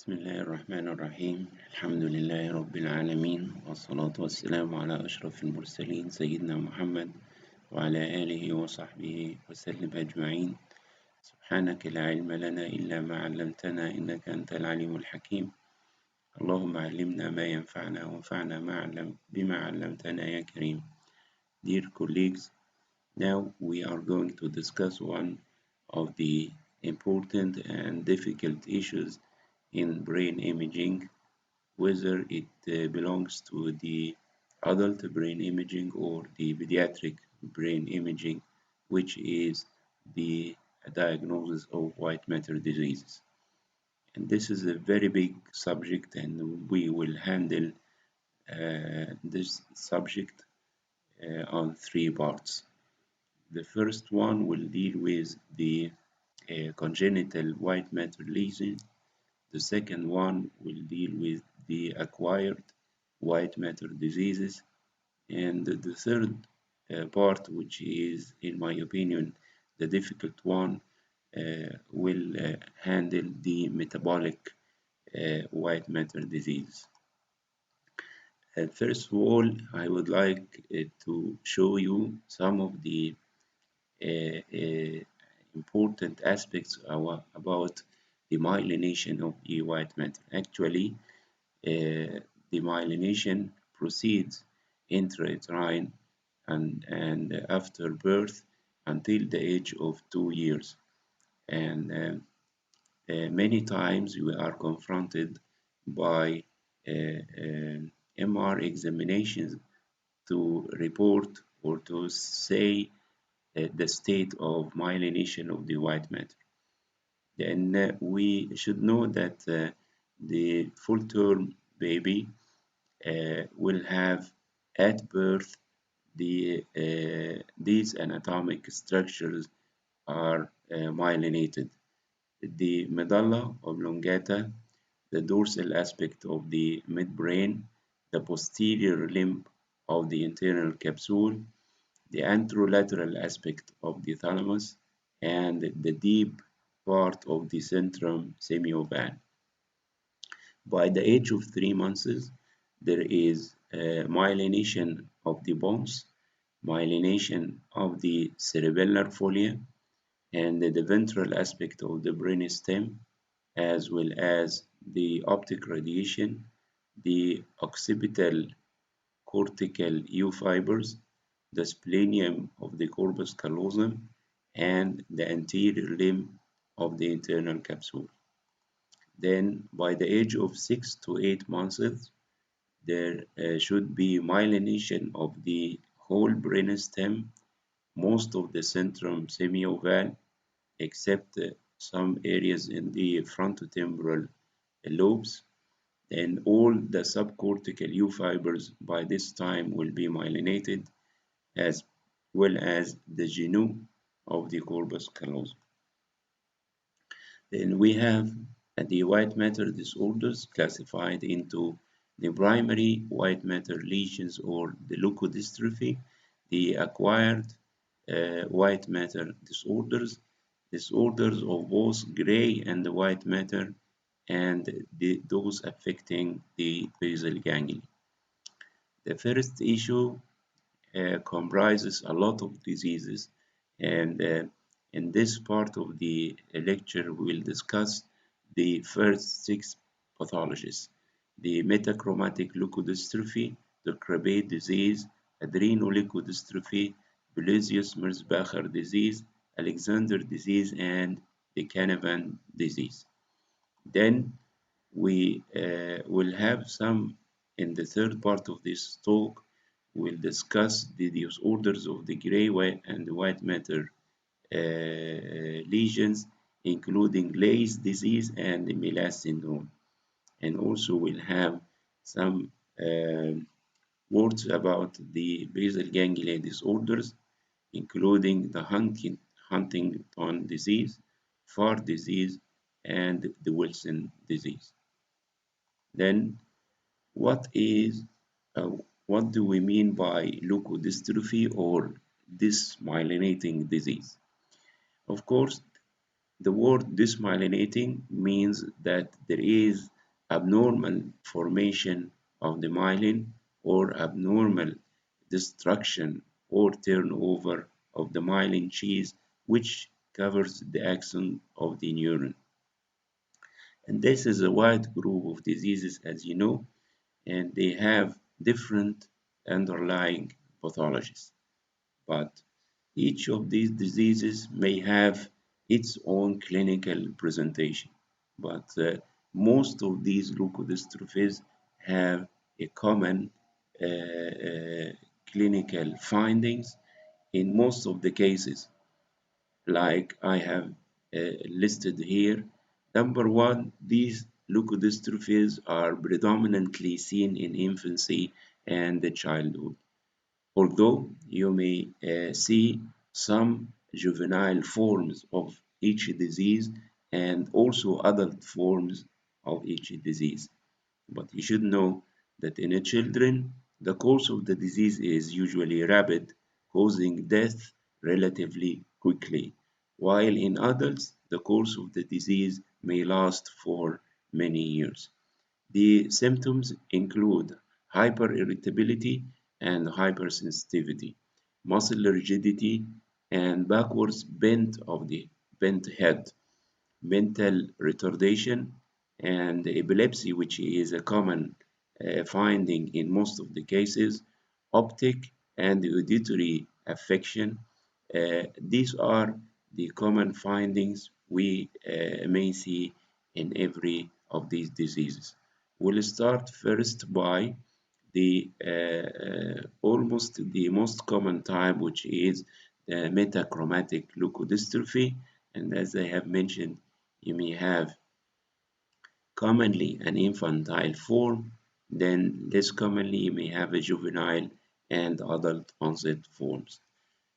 بسم الله الرحمن الرحيم الحمد لله رب العالمين والصلاة والسلام على أشرف المرسلين سيدنا محمد وعلى آله وصحبه وسلم أجمعين. سبحانك لا علم لنا إلا ما علمتنا إنك أنت العليم الحكيم. اللهم علمنا ما ينفعنا وانفعنا بما علمتنا يا كريم. Dear colleagues, now we are going to discuss one of the important and difficult issues in brain imaging, whether it belongs to the adult brain imaging or the pediatric brain imaging, which is the diagnosis of white matter diseases. And this is a very big subject, and we will handle this subject on three parts. The first one will deal with the congenital white matter lesion. The second one will deal with the acquired white matter diseases. And the third part, which is, in my opinion, the difficult one, will handle the metabolic white matter disease. First of all, I would like to show you some of the important aspects about the myelination of the white matter. Actually, the myelination proceeds intrauterine and after birth until the age of 2 years. And many times we are confronted by MR examinations to report or to say the state of myelination of the white matter. Then we should know that the full-term baby will have at birth these anatomic structures are myelinated. The medulla oblongata, the dorsal aspect of the midbrain, the posterior limb of the internal capsule, the anterolateral aspect of the thalamus, and the deep part of the centrum semioval. By the age of 3 months, there is myelination of the bones, myelination of the cerebellar folia, and the ventral aspect of the brainstem, as well as the optic radiation, the occipital cortical U fibers, the splenium of the corpus callosum, and the anterior limb of the internal capsule. Then, by the age of 6 to 8 months, there should be myelination of the whole brainstem, most of the centrum semioval, except some areas in the frontotemporal lobes. And all the subcortical U fibers by this time will be myelinated, as well as the genu of the corpus callosum. Then we have the white matter disorders classified into the primary white matter lesions or the leukodystrophy, the acquired white matter disorders of both gray and the white matter, and those affecting the basal ganglia. The first issue comprises a lot of diseases, and in this part of the lecture we'll discuss the first 6 pathologies: the metachromatic leukodystrophy, the Krabbe disease, adrenoleukodystrophy, Pelizaeus-Merzbacher disease, Alexander disease, and the Canavan disease. Then we will have some, in the third part of this talk, we'll discuss the disorders of the gray and white matter lesions, including Leigh's disease and the Melas syndrome. And also we'll have some words about the basal ganglia disorders, including the Huntington disease, Farr disease, and the Wilson disease. Then, what do we mean by leukodystrophy or dysmyelinating disease? Of course, The word dysmyelinating means that there is abnormal formation of the myelin or abnormal destruction or turnover of the myelin sheath which covers the axon of the neuron. And this is a wide group of diseases, as you know, and they have different underlying pathologies. But each of these diseases may have its own clinical presentation. But most of these leukodystrophies have a common clinical findings in most of the cases, like I have listed here. Number one, these leukodystrophies are predominantly seen in infancy and the childhood, although you may see some juvenile forms of each disease and also adult forms of each disease. But you should know that in children, the course of the disease is usually rapid, causing death relatively quickly, while in adults, the course of the disease may last for many years. The symptoms include hyperirritability and hypersensitivity, muscle rigidity, and backwards bend of the bent head, mental retardation, and epilepsy, which is a common finding in most of the cases, optic and auditory affection. These are the common findings we may see in every of these diseases. We'll start first by the almost the most common type, which is the metachromatic leukodystrophy. And as I have mentioned, you may have commonly an infantile form, then less commonly you may have a juvenile and adult onset forms.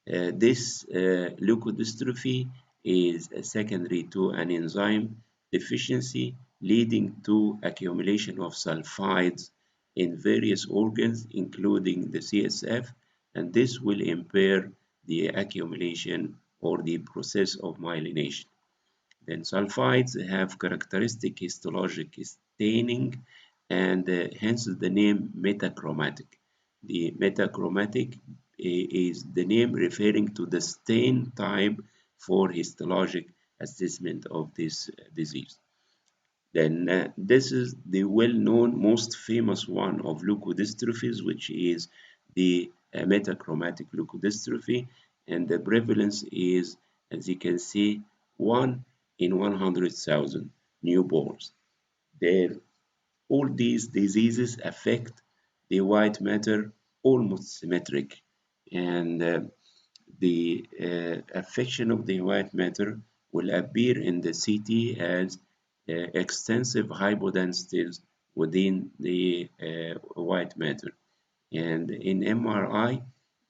This leukodystrophy is secondary to an enzyme deficiency leading to accumulation of sulfides in various organs, including the CSF, and this will impair the accumulation or the process of myelination. Then sulfides have characteristic histologic staining and hence the name metachromatic. The metachromatic is the name referring to the stain type for histologic assessment of this disease. Then this is the well-known, most famous one of leukodystrophies, which is the metachromatic leukodystrophy, and the prevalence is, as you can see, 1 in 100,000 newborns. There, all these diseases affect the white matter almost symmetric, and the affection of the white matter will appear in the CT as extensive hypodensities within the white matter. And in MRI,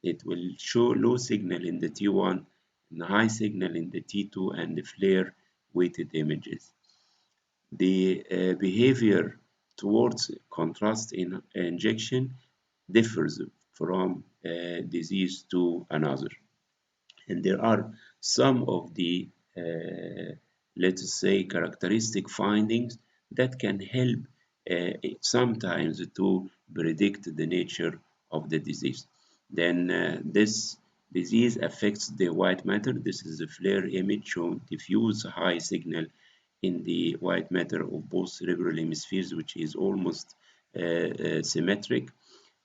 it will show low signal in the T1 and high signal in the T2 and the flare weighted images. The behavior towards contrast in injection differs from disease to another. And there are some of the, let's say, characteristic findings that can help sometimes to predict the nature of the disease. Then this disease affects the white matter. This is a flare image showing diffuse high signal in the white matter of both cerebral hemispheres, which is almost symmetric.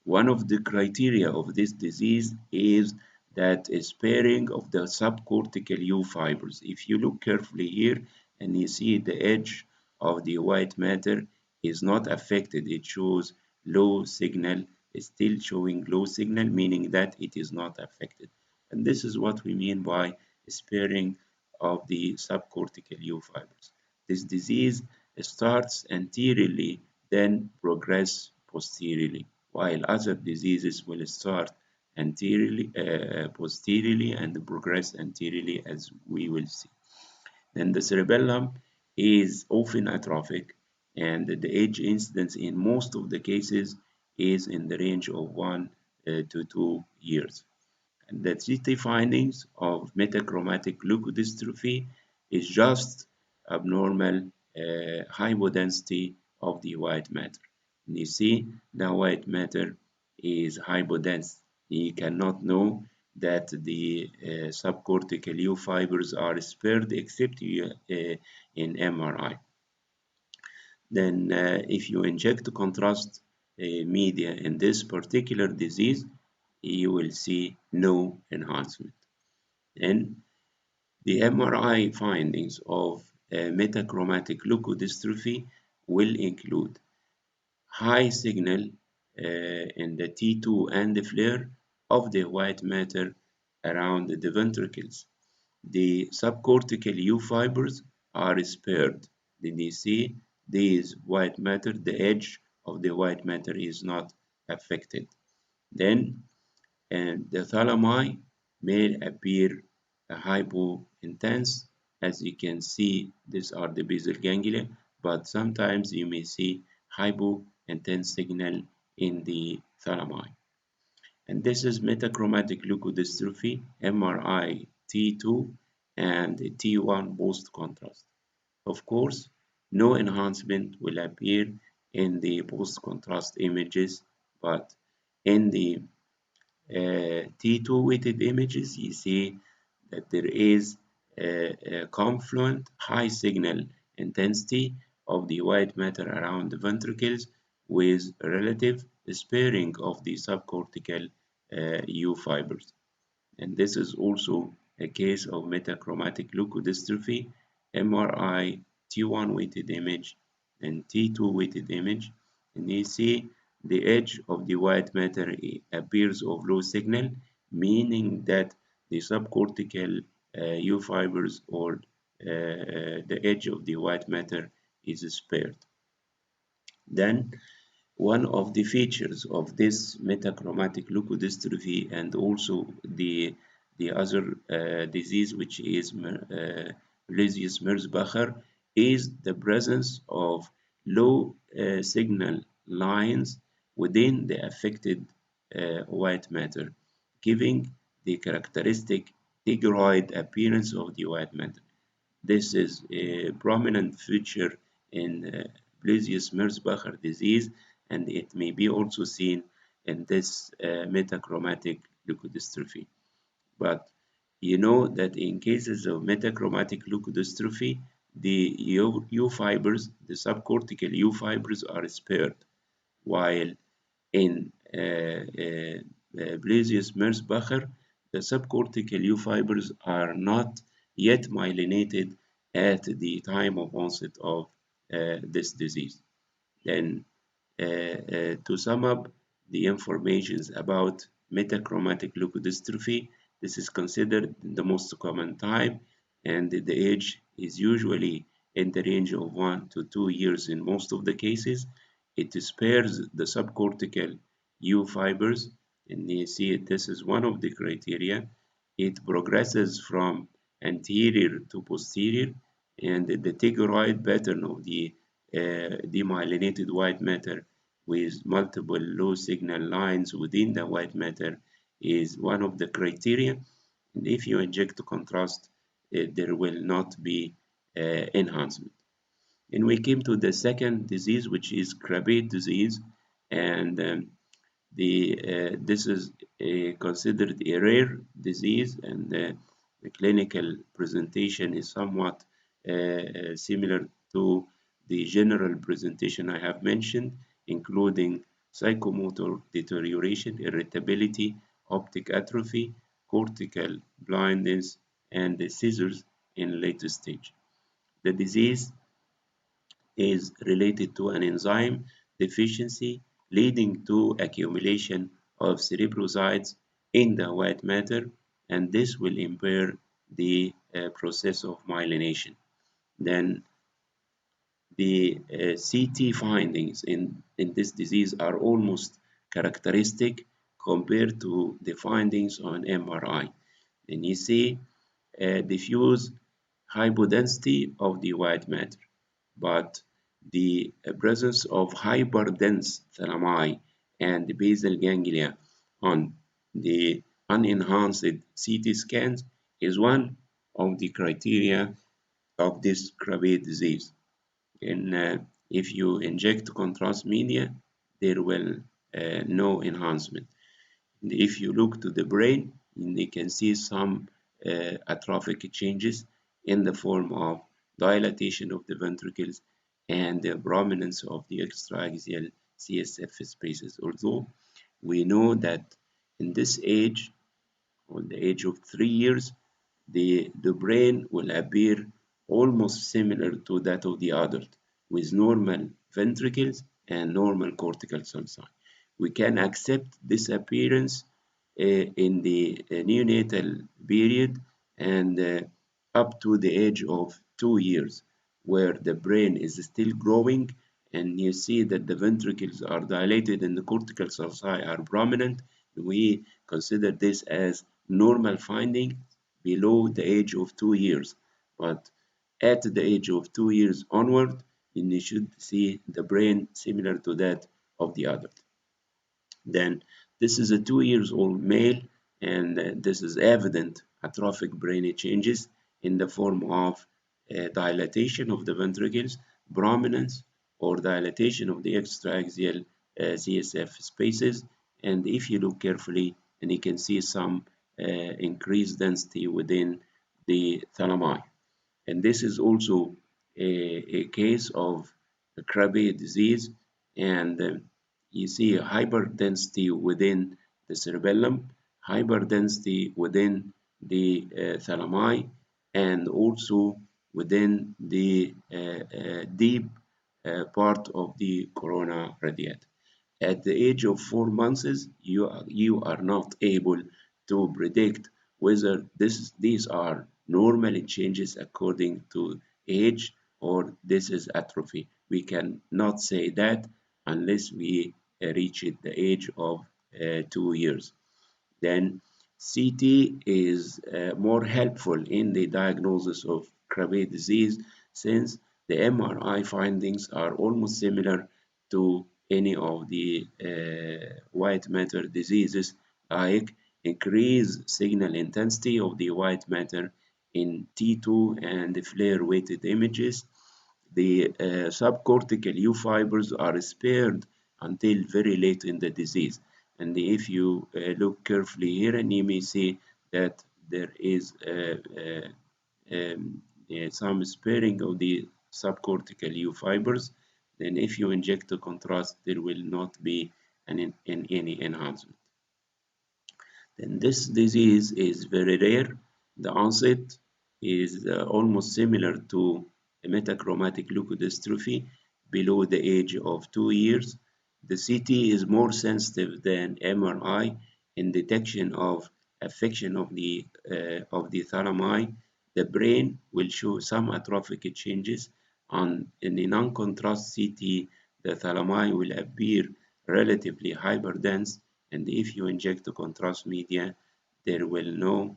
One of the criteria of this disease is that a sparing of the subcortical U fibers. If you look carefully here and you see the edge of the white matter is not affected, it shows low signal, is still showing low signal, meaning that it is not affected. And this is what we mean by sparing of the subcortical U fibers. This disease starts anteriorly, then progress posteriorly, while other diseases will start anteriorly, posteriorly, and progress anteriorly, as we will see. Then the cerebellum is often atrophic, and the age incidence in most of the cases is in the range of 1 to 2 years. And the CT findings of metachromatic leukodystrophy is just abnormal hypodensity of the white matter. And you see, the white matter is hypodense. You cannot know that the subcortical U fibers are spared except in MRI. Then if you inject contrast media in this particular disease, you will see no enhancement. And the MRI findings of metachromatic leukodystrophy will include high signal in the T2 and the flare of the white matter around the ventricles. The subcortical U fibers are spared. Then you see these white matter, the edge of the white matter is not affected. Then the thalami may appear hypointense. As you can see, these are the basal ganglia, but sometimes you may see hypointense signal in the thalami. And this is metachromatic leukodystrophy, MRI T2 and T1 post contrast. Of course, no enhancement will appear in the post contrast images, but in the T2 weighted images, you see that there is a confluent high signal intensity of the white matter around the ventricles with relative sparing of the subcortical U fibers. And this is also a case of metachromatic leukodystrophy, MRI T1 weighted image and T2 weighted image. And you see the edge of the white matter appears of low signal, meaning that the subcortical U fibers or the edge of the white matter is spared. Then one of the features of this metachromatic leukodystrophy and also the other disease, which is Merzbacher, is the presence of low signal lines within the affected white matter, giving the characteristic tigroid appearance of the white matter. This is a prominent feature in Merzbacher disease, and it may be also seen in this metachromatic leukodystrophy. But you know that in cases of metachromatic leukodystrophy, the U fibers, the subcortical U fibers are spared, while in Merzbacher, the subcortical U fibers are not yet myelinated at the time of onset of this disease. Then, to sum up the informations about metachromatic leukodystrophy, this is considered the most common type, and the age is usually in the range of 1 to 2 years in most of the cases. It spares the subcortical U fibers, and you see this is one of the criteria. It progresses from anterior to posterior, and the tigroid pattern of the demyelinated white matter with multiple low signal lines within the white matter is one of the criteria. And if you inject contrast, there will not be enhancement. And we came to the second disease, which is Krabbe disease, and this is considered a rare disease, and the clinical presentation is somewhat similar to the general presentation I have mentioned, including psychomotor deterioration, irritability, optic atrophy, cortical blindness, and the seizures in later stage. The disease is related to an enzyme deficiency leading to accumulation of cerebrosides in the white matter, and this will impair the process of myelination. Then the CT findings in this disease are almost characteristic compared to the findings on MRI. And you see diffuse hypodensity of the white matter, but the presence of hyperdense thalami and the basal ganglia on the unenhanced CT scans is one of the criteria of this Krabbe disease. And if you inject contrast media, there will no enhancement. And if you look to the brain, you can see some atrophic changes in the form of dilatation of the ventricles and the prominence of the extraaxial CSF spaces. Although we know that in this age, on the age of 3 years, the brain will appear almost similar to that of the adult, with normal ventricles and normal cortical sulci. We can accept this appearance in the neonatal period and up to the age of 2 years, where the brain is still growing and you see that the ventricles are dilated and the cortical sulci are prominent. We consider this as normal finding below the age of 2 years. But at the age of 2 years onward, then you should see the brain similar to that of the adult. Then this is a 2 years old male, and this is evident atrophic brain changes in the form of dilatation of the ventricles, prominence or dilatation of the extraaxial CSF spaces. And if you look carefully, and you can see some increased density within the thalami. And this is also a case of Krabbe disease, and you see hyperdensity within the cerebellum, hyperdensity within the thalami, and also within the deep part of the corona radiata. At the age of 4 months, you are not able to predict whether these are normal changes according to age or this is atrophy. We cannot say that unless we reach the age of 2 years. Then CT is more helpful in the diagnosis of Krabbe disease since the MRI findings are almost similar to any of the white matter diseases, like increased signal intensity of the white matter in T2 and FLAIR weighted images. The subcortical U fibers are spared until very late in the disease. And if you look carefully here, and you may see that there is some sparing of the subcortical U fibers. Then if you inject a contrast, there will not be any enhancement. Then this disease is very rare. The onset is almost similar to metachromatic leukodystrophy below the age of 2 years. The CT is more sensitive than MRI in detection of affection of the thalami. The brain will show some atrophic changes. In the non-contrast CT, the thalami will appear relatively hyperdense, and if you inject the contrast media, there will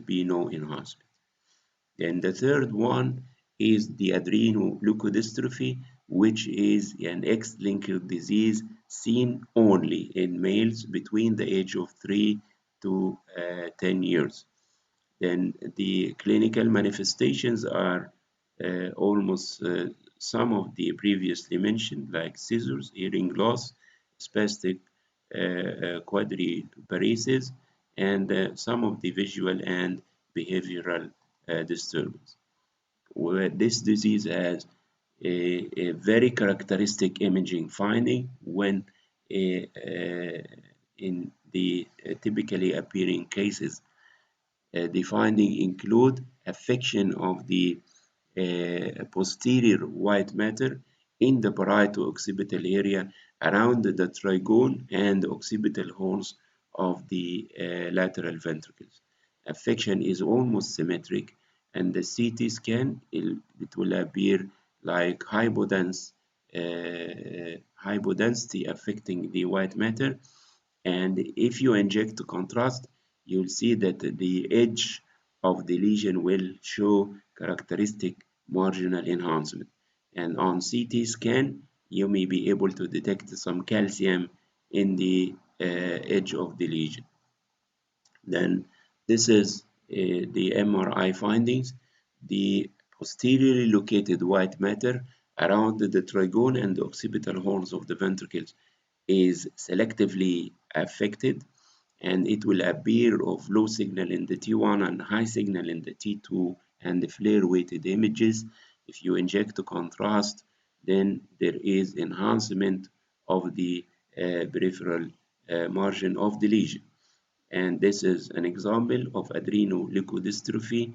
be no enhancement. Then the third one is the adrenoleukodystrophy, which is an X-linked disease seen only in males between the age of 3 to 10 years. Then the clinical manifestations are almost some of the previously mentioned, like seizures, hearing loss, spastic quadriparesis, and some of the visual and behavioral disturbance. Where this disease has a very characteristic imaging finding when in the typically appearing cases. The findings include affection of the posterior white matter in the parieto-occipital area around the trigone and occipital horns of the lateral ventricles. Affection is almost symmetric, and the CT scan it will appear like hypodensity affecting the white matter. And if you inject contrast, you'll see that the edge of the lesion will show characteristic marginal enhancement. And on CT scan, you may be able to detect some calcium in the edge of the lesion. Then this is the MRI findings. The posteriorly located white matter around the trigone and the occipital horns of the ventricles is selectively affected, and it will appear of low signal in the T1 and high signal in the T2 and the flare weighted images. If you inject a contrast, then there is enhancement of the peripheral margin of the lesion. And this is an example of adrenoleukodystrophy,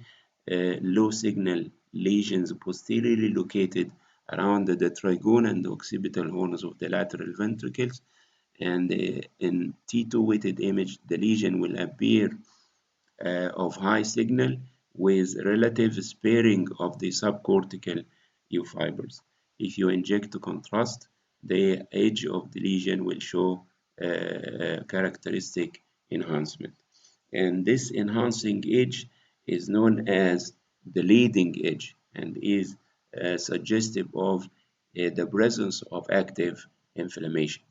low signal lesions posteriorly located around the trigone and the occipital horns of the lateral ventricles. And in T2 weighted image, the lesion will appear of high signal with relative sparing of the subcortical fibers. If you inject a contrast, the edge of the lesion will show characteristic enhancement. And this enhancing edge is known as the leading edge and is suggestive of the presence of active inflammation.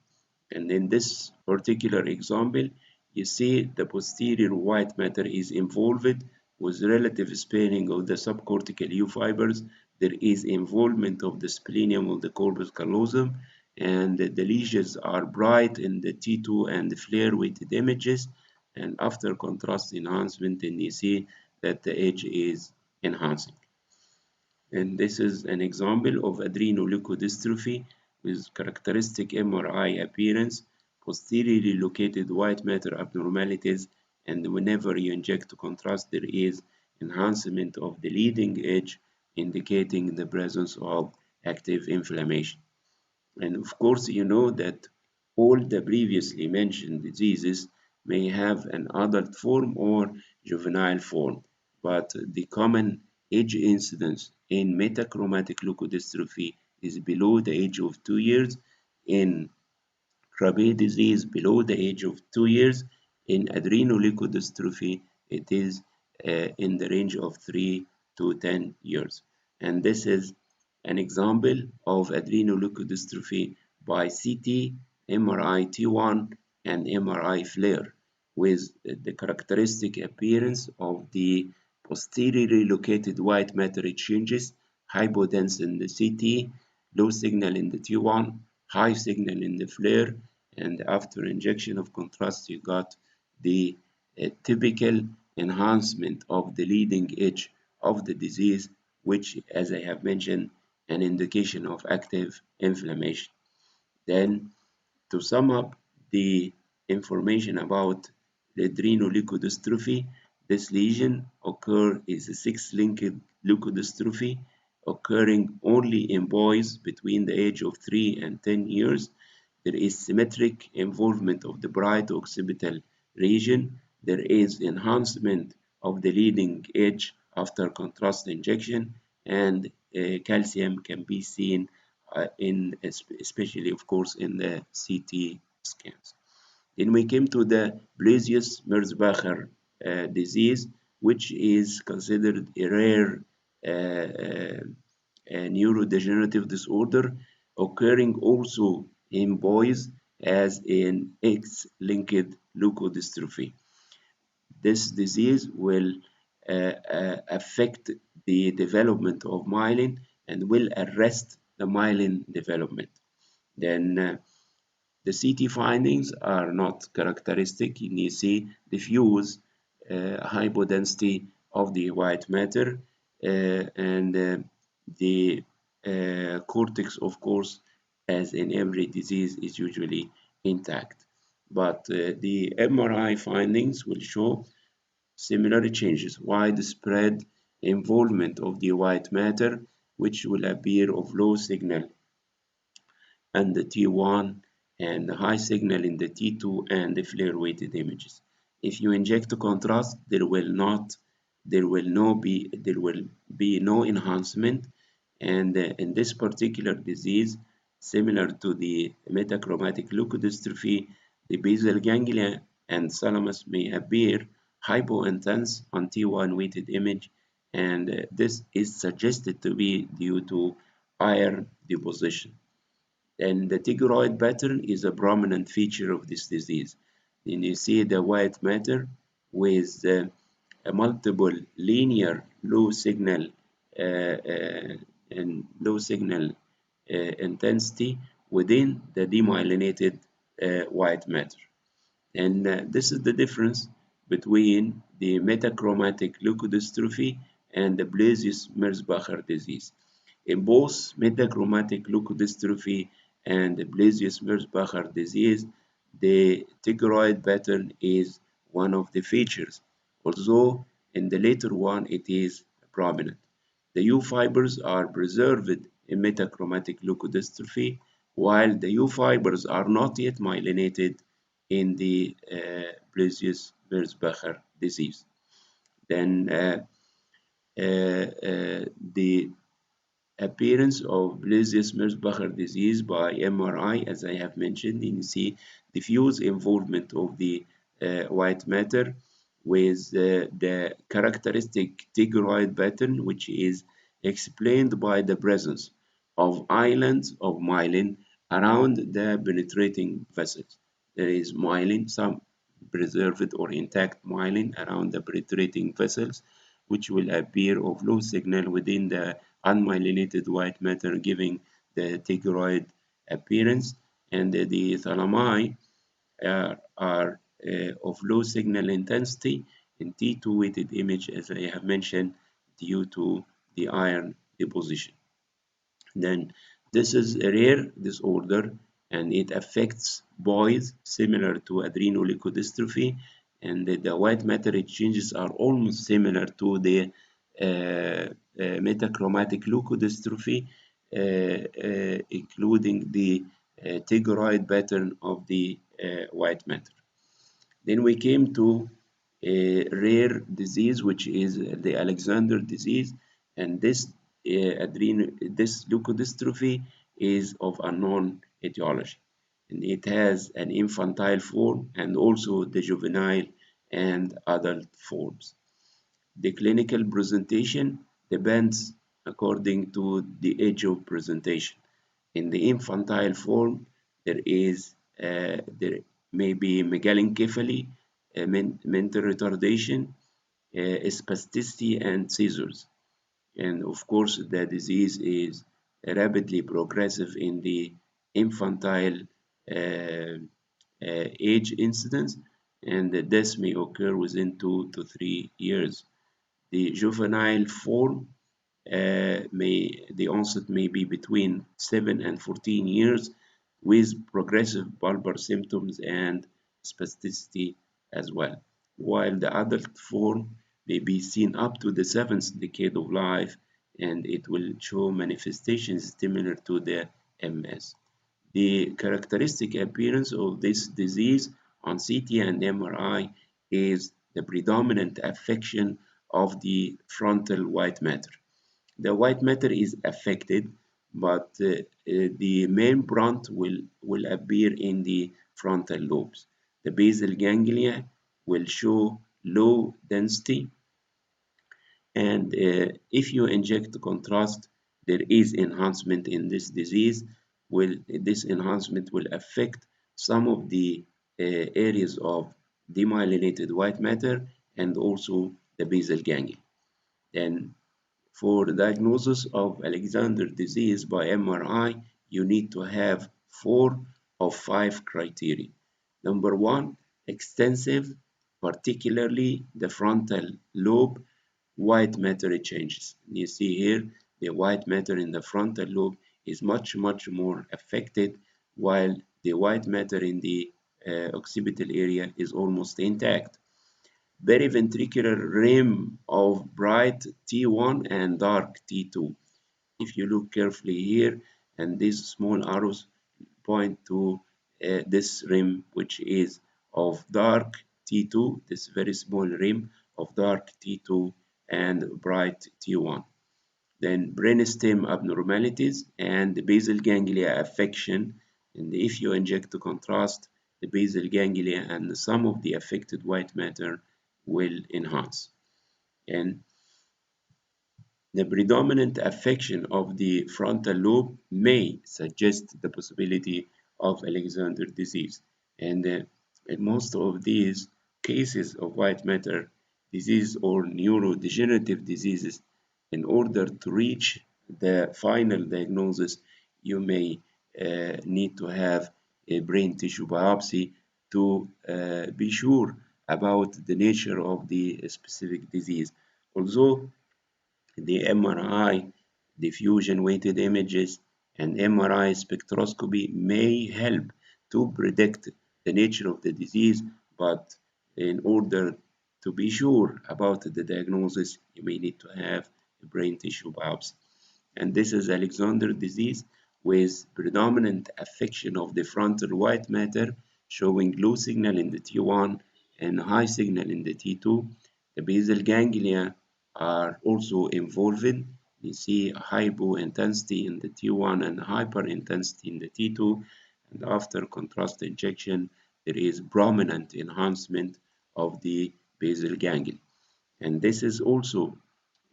And in this particular example, you see the posterior white matter is involved with relative sparing of the subcortical U fibers. There is involvement of the splenium of the corpus callosum, and the lesions are bright in the T2 and the flare weighted images. And after contrast enhancement, then you see that the edge is enhancing. And this is an example of adrenoleukodystrophy with characteristic MRI appearance, posteriorly located white matter abnormalities, and whenever you inject contrast, there is enhancement of the leading edge, indicating the presence of active inflammation. And of course, you know that all the previously mentioned diseases may have an adult form or juvenile form, but the common age incidence in metachromatic leukodystrophy is below the age of 2 years, in Krabbe disease below the age of 2 years. In adrenoleukodystrophy, it is in the range of 3 to 10 years. And this is an example of adrenoleukodystrophy by CT, MRI T1, and MRI FLAIR, with the characteristic appearance of the posteriorly located white matter changes, hypodense in the CT, low signal in the T1, high signal in the flare, and after injection of contrast, you got the typical enhancement of the leading edge of the disease, which, as I have mentioned, an indication of active inflammation. Then, to sum up the information about the adrenoleukodystrophy, this lesion is a sex-linked leukodystrophy occurring only in boys between the age of 3 and 10 years. There is symmetric involvement of the bright occipital region. There is enhancement of the leading edge after contrast injection, and calcium can be seen especially, of course, in the CT scans. Then we came to the Blasius-Merzbacher disease, which is considered a rare neurodegenerative disorder occurring also in boys as an X-linked leukodystrophy. This disease will affect the development of myelin and will arrest the myelin development. Then the CT findings are not characteristic. You see diffuse hypodensity of the white matter, and the cortex, of course, as in every disease, is usually intact. But the MRI findings will show similar changes, widespread involvement of the white matter, which will appear of low signal and the T1 and the high signal in the T2 and the flare weighted images. If you inject a contrast, there will be no enhancement, and in this particular disease, similar to the metachromatic leukodystrophy, the basal ganglia and thalamus may appear hypointense on T1 weighted image, and this is suggested to be due to iron deposition. And the tigroid pattern is a prominent feature of this disease. Then you see the white matter with a multiple linear low signal and low signal intensity within the demyelinated white matter. And this is the difference between the metachromatic leukodystrophy and the Blasius-Merzbacher disease. In both metachromatic leukodystrophy and the Blasius-Merzbacher disease, the tigroid pattern is one of the features, although in the later one it is prominent. The U fibers are preserved in metachromatic leukodystrophy, while the U fibers are not yet myelinated in the Blasius-Merzbacher disease. Then the appearance of Blasius-Merzbacher disease by MRI, as I have mentioned, you see diffuse involvement of the white matter with the characteristic tigroid pattern, which is explained by the presence of islands of myelin around the penetrating vessels. There is myelin, some preserved or intact myelin around the penetrating vessels, which will appear of low signal within the unmyelinated white matter, giving the tigroid appearance, and the thalami are of low signal intensity in T2 weighted image, as I have mentioned, due to the iron deposition. Then this is a rare disorder and it affects boys similar to adrenoleukodystrophy, and the white matter exchanges are almost similar to the metachromatic leukodystrophy, including the tigroid pattern of the white matter. Then we came to a rare disease, which is the Alexander disease, and this leukodystrophy is of unknown etiology, and it has an infantile form and also the juvenile and adult forms. The clinical presentation depends according to the age of presentation. In the infantile form, there may be megalencephaly, mental retardation, spasticity, and seizures. And of course, the disease is rapidly progressive in the infantile age incidence, and the death may occur within 2 to 3 years. The juvenile form the onset may be between 7 and 14 years with progressive bulbar symptoms and spasticity as well, while the adult form may be seen up to the seventh decade of life and it will show manifestations similar to the MS. The characteristic appearance of this disease on CT and MRI is the predominant affection of the frontal white matter. The white matter is affected, but the main brunt will appear in the frontal lobes. The basal ganglia will show low density, and if you inject contrast, there is enhancement in this disease. This enhancement will affect some of the areas of demyelinated white matter and also the basal ganglia. Then for the diagnosis of Alexander disease by MRI, you need to have 4 of 5 criteria. Number one, extensive, particularly the frontal lobe, white matter changes. You see here, the white matter in the frontal lobe is much more affected, while the white matter in the occipital area is almost intact. Periventricular rim of bright T1 and dark T2. If you look carefully here, and these small arrows point to this rim, which is of dark T2, this very small rim of dark T2 and bright T1. Then brainstem abnormalities and the basal ganglia affection. And if you inject the contrast, the basal ganglia and some of the affected white matter will enhance. And the predominant affection of the frontal lobe may suggest the possibility of Alexander disease. And in most of these cases of white matter disease or neurodegenerative diseases, In order to reach the final diagnosis, you may need to have a brain tissue biopsy to be sure about the nature of the specific disease. Although the MRI, diffusion weighted images, and MRI spectroscopy may help to predict the nature of the disease, but in order to be sure about the diagnosis, you may need to have a brain tissue biopsy. And this is Alexander disease with predominant affection of the frontal white matter, showing low signal in the T1 and high signal in the T2. The basal ganglia are also involved. You see hypointensity in the T1 and hyperintensity in the T2. And after contrast injection, there is prominent enhancement of the basal ganglia. And this is also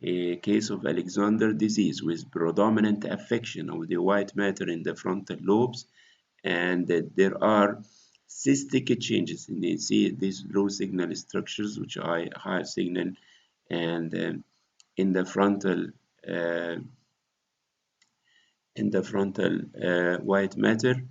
a case of Alexander disease with predominant affection of the white matter in the frontal lobes, and there are cystic changes. And you see these low signal structures, which are high signal, and in the frontal uh, white matter.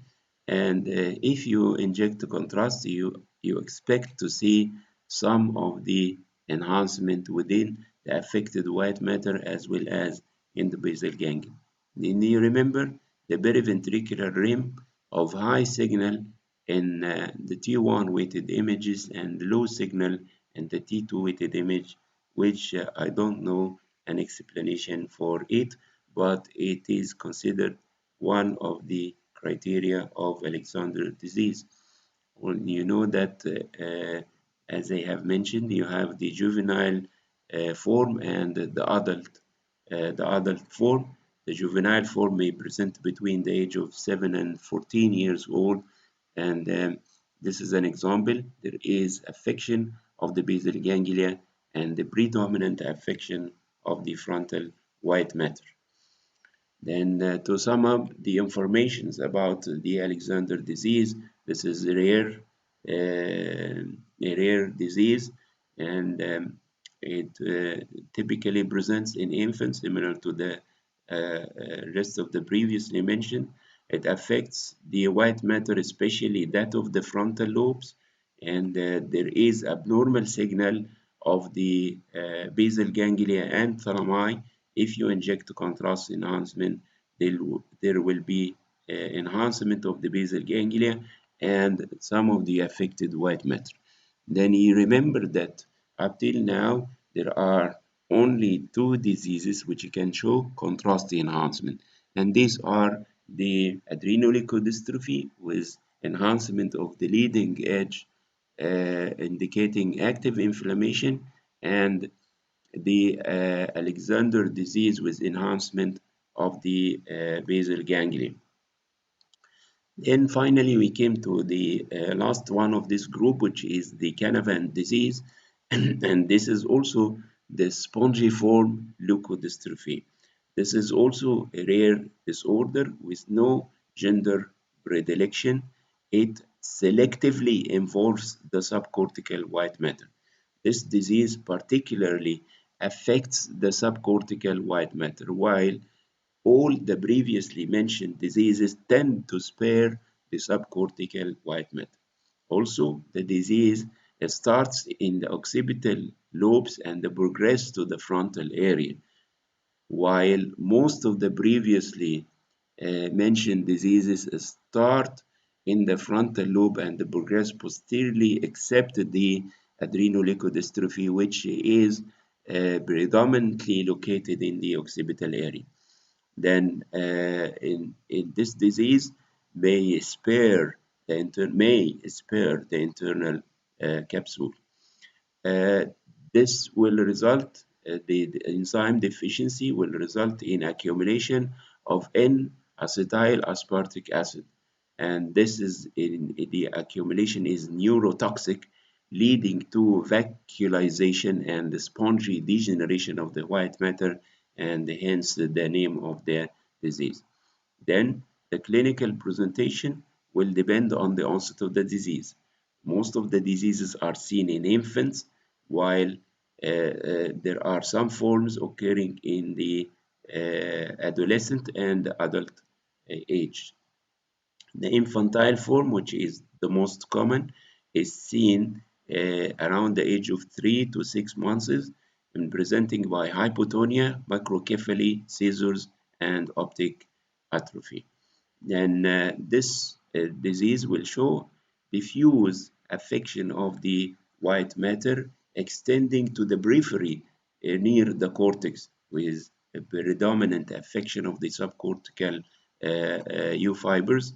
And if you inject the contrast, you expect to see some of the enhancement within the affected white matter as well as in the basal ganglia. Then you remember the periventricular rim of high signal in the T1 weighted images and low signal in the T2 weighted image, which I don't know an explanation for it, but it is considered one of the criteria of Alexander disease. Well, you know that, as I have mentioned, you have the juvenile form and the adult form. The juvenile form may present between the age of 7 and 14 years old, and this is an example. There is affection of the basal ganglia and the predominant affection of the frontal white matter. Then to sum up the informations about the Alexander disease, this is a rare disease, and it typically presents in infants similar to the rest of the previously mentioned. It affects the white matter, especially that of the frontal lobes, and there is abnormal signal of the basal ganglia and thalami. If you inject contrast enhancement, there will be enhancement of the basal ganglia and some of the affected white matter. Then you remember that up till now, there are only two diseases which can show contrast enhancement, and these are the adrenoleukodystrophy with enhancement of the leading edge indicating active inflammation, and the Alexander disease with enhancement of the basal ganglia. Then finally, we came to the last one of this group, which is the Canavan disease, and this is also the spongiform leukodystrophy. This is also a rare disorder with no gender predilection. It selectively involves the subcortical white matter. This disease particularly affects the subcortical white matter, while all the previously mentioned diseases tend to spare the subcortical white matter. Also, the disease starts in the occipital lobes and progresses to the frontal area, while most of the previously mentioned diseases start in the frontal lobe and progress posteriorly, except the adrenoleukodystrophy, which is predominantly located in the occipital area. Then in this disease may spare the internal capsule. Uh, this will result, the enzyme deficiency will result in accumulation of N-acetyl aspartic acid. And this is the accumulation is neurotoxic, leading to vacuolization and spongy degeneration of the white matter, and hence the name of the disease. Then the clinical presentation will depend on the onset of the disease. Most of the diseases are seen in infants, while There are some forms occurring in the adolescent and adult age. The infantile form, which is the most common, is seen around the age of 3 to 6 months and presenting by hypotonia, microcephaly, seizures, and optic atrophy. Then this disease will show diffuse affection of the white matter extending to the periphery near the cortex with a predominant affection of the subcortical U fibers.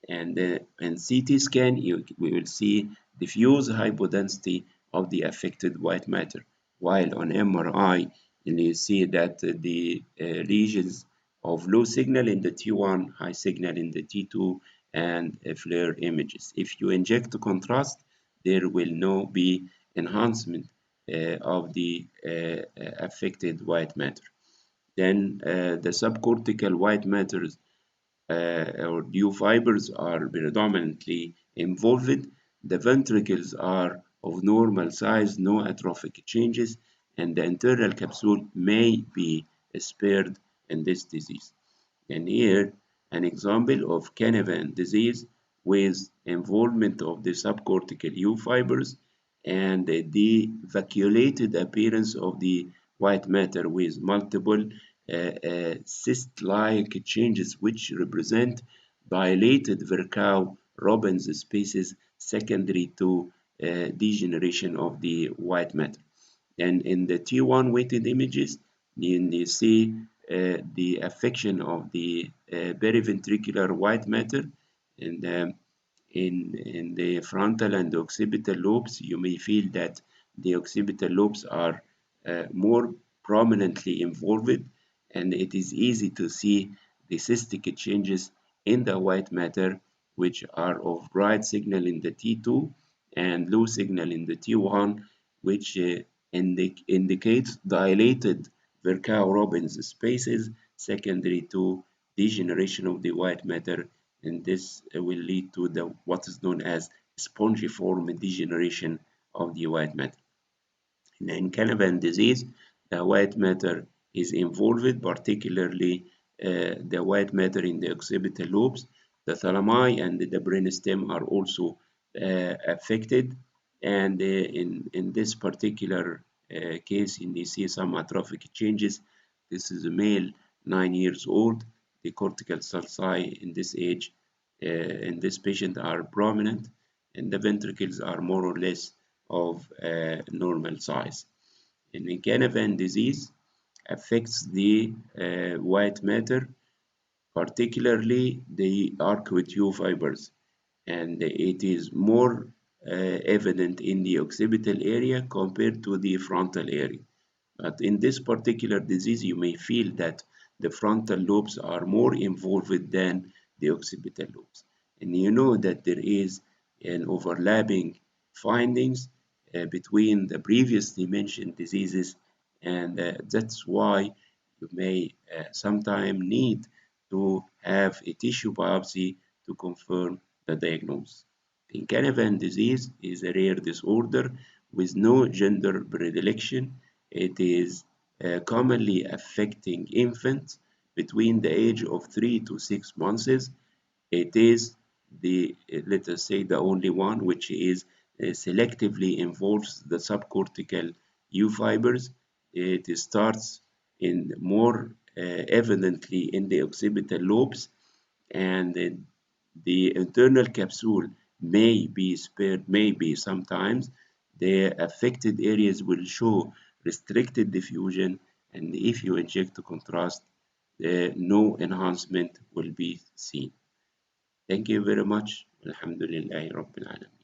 And in CT scan, we will see diffuse hypodensity of the affected white matter, while on MRI, you see that the lesions of low signal in the T1, high signal in the T2, and FLAIR images. If you inject the contrast, there will no be enhancement of the affected white matter. Then the subcortical white matters or dew fibers are predominantly involved. The ventricles are of normal size, no atrophic changes, and the internal capsule may be spared in this disease. And here, an example of Canavan disease with involvement of the subcortical U fibers and the vacuolated appearance of the white matter with multiple cyst-like changes which represent dilated Virchow-Robbins spaces secondary to degeneration of the white matter. And in the T1 weighted images, you see the affection of the periventricular white matter. And in the frontal and occipital lobes, you may feel that the occipital lobes are more prominently involved, and it is easy to see the cystic changes in the white matter, which are of bright signal in the T2 and low signal in the T1, which indicates dilated Virchow-Robbins spaces secondary to degeneration of the white matter, and this will lead to what is known as spongiform degeneration of the white matter. In Canavan disease, the white matter is involved, particularly the white matter in the occipital lobes. The thalami and the brainstem are also affected, and in this particular case, you see some atrophic changes. This is a male, 9 years old. The cortical sulci in this age, in this patient, are prominent, and the ventricles are more or less of normal size. And the Canavan disease affects the white matter, particularly the arcuate U fibers, and it is more evident in the occipital area compared to the frontal area. But in this particular disease, you may feel that the frontal lobes are more involved than the occipital lobes. And you know that there is an overlapping findings between the previously mentioned diseases, and that's why you may sometime need to have a tissue biopsy to confirm the diagnosis. Canavan disease is a rare disorder with no gender predilection. It is commonly affecting infants between the age of 3 to 6 months. It is let us say, the only one which is selectively involves the subcortical U fibers. It starts in more evidently in the occipital lobes, and the internal capsule may be spared, maybe sometimes. The affected areas will show restricted diffusion, and if you inject the contrast, no enhancement will be seen. Thank you very much. Alhamdulillahi Rabbil Alamin.